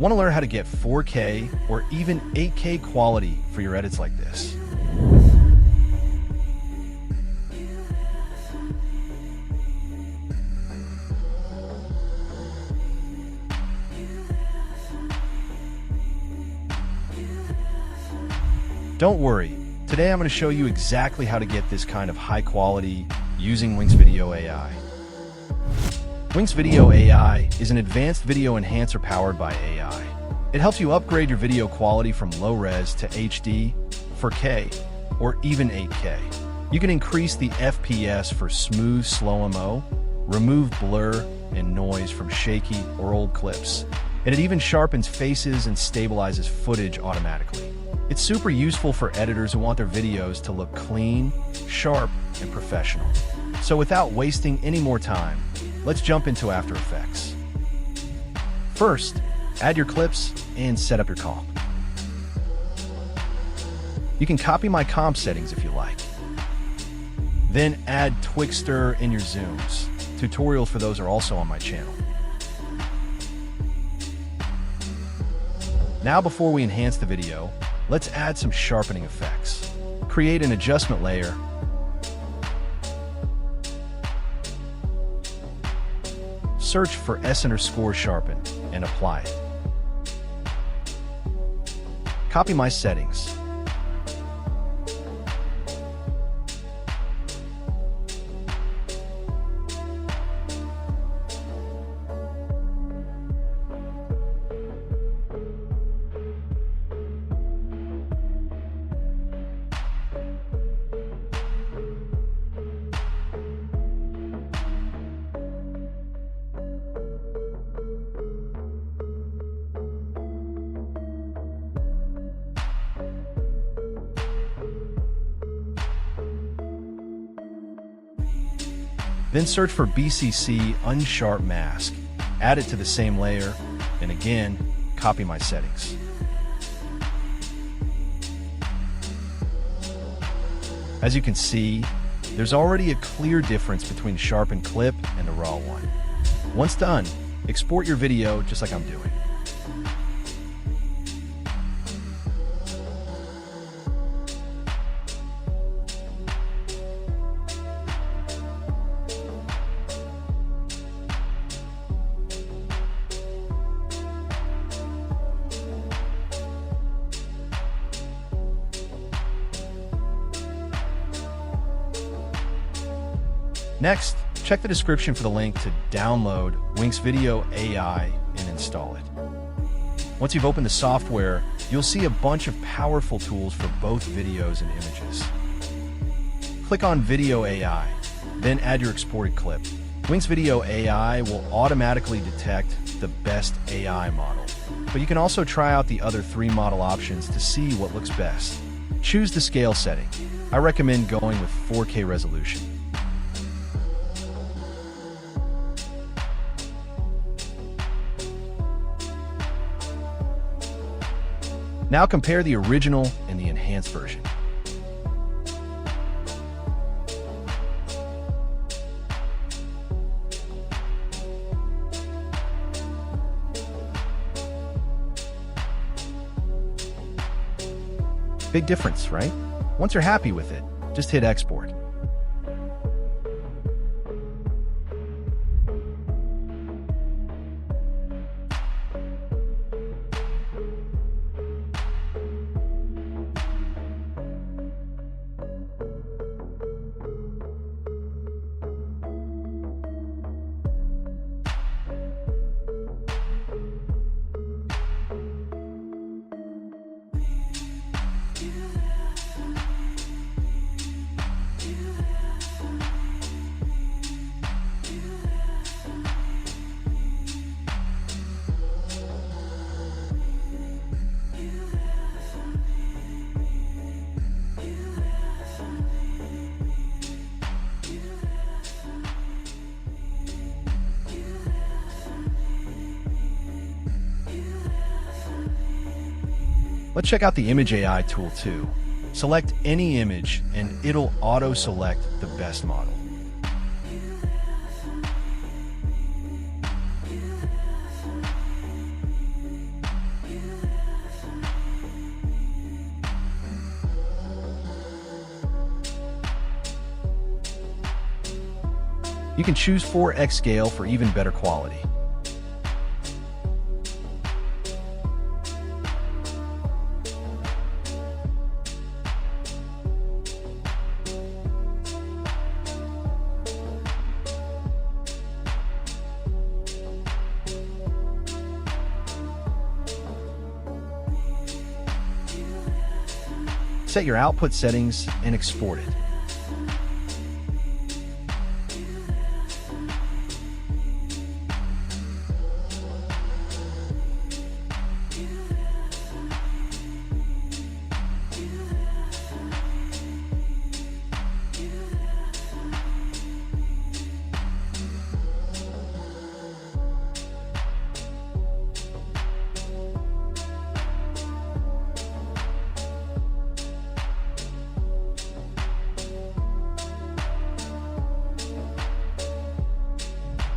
Want to learn how to get 4K or even 8K quality for your edits like this? Don't worry, today I'm going to show you exactly how to get this kind of high quality using Winxvideo AI. Winxvideo AI is an advanced video enhancer powered by AI. It helps you upgrade your video quality from low res to HD, 4K, or even 8K. You can increase the FPS for smooth slow-mo, remove blur and noise from shaky or old clips, and it even sharpens faces and stabilizes footage automatically. It's super useful for editors who want their videos to look clean, sharp, and professional. So without wasting any more time, let's jump into After Effects. First, add your clips and set up your comp. You can copy my comp settings if you like. Then add Twixtor in your zooms. Tutorials for those are also on my channel. Now before we enhance the video, let's add some sharpening effects. Create an adjustment layer. Search for S_sharpen and apply it. Copy my settings. Then search for BCC Unsharp Mask, add it to the same layer, and again, copy my settings. As you can see, there's already a clear difference between sharpened clip and the raw one. Once done, export your video just like I'm doing. Next, check the description for the link to download Winxvideo AI and install it. Once you've opened the software, you'll see a bunch of powerful tools for both videos and images. Click on Video AI, then add your exported clip. Winxvideo AI will automatically detect the best AI model, but you can also try out the other 3 model options to see what looks best. Choose the scale setting. I recommend going with 4K resolution. Now compare the original and the enhanced version. Big difference, right? Once you're happy with it, just hit export. Let's check out the Image AI tool too. Select any image and it'll auto-select the best model. You can choose 4x scale for even better quality. Set your output settings and export it.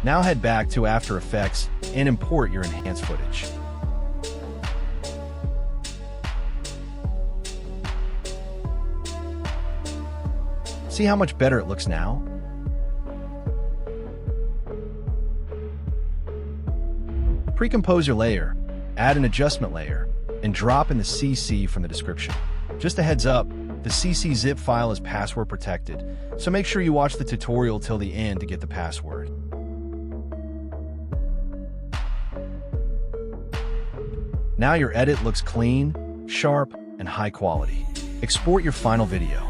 Now head back to After Effects and import your enhanced footage. See how much better it looks now? Pre-compose your layer, add an adjustment layer, and drop in the CC from the description. Just a heads up, the CC zip file is password protected, so make sure you watch the tutorial till the end to get the password. Now your edit looks clean, sharp, and high quality. Export your final video.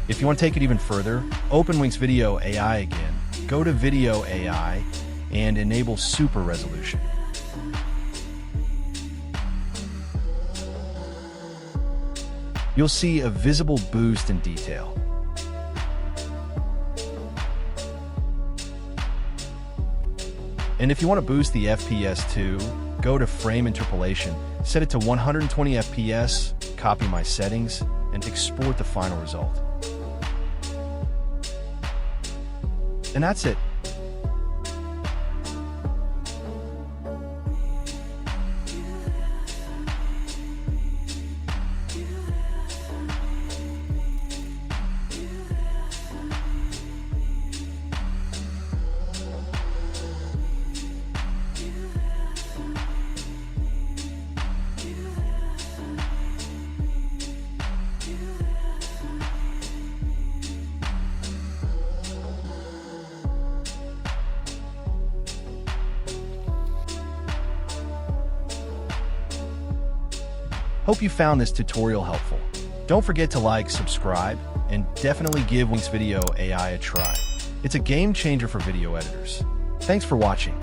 If you want to take it even further, open Winxvideo AI again, go to Video AI, and enable Super Resolution. You'll see a visible boost in detail. And if you want to boost the FPS too, go to Frame Interpolation, set it to 120 FPS, copy my settings, and export the final result. And that's it. Hope you found this tutorial helpful. Don't forget to like, subscribe, and definitely give Winxvideo AI a try. It's a game changer for video editors. Thanks for watching.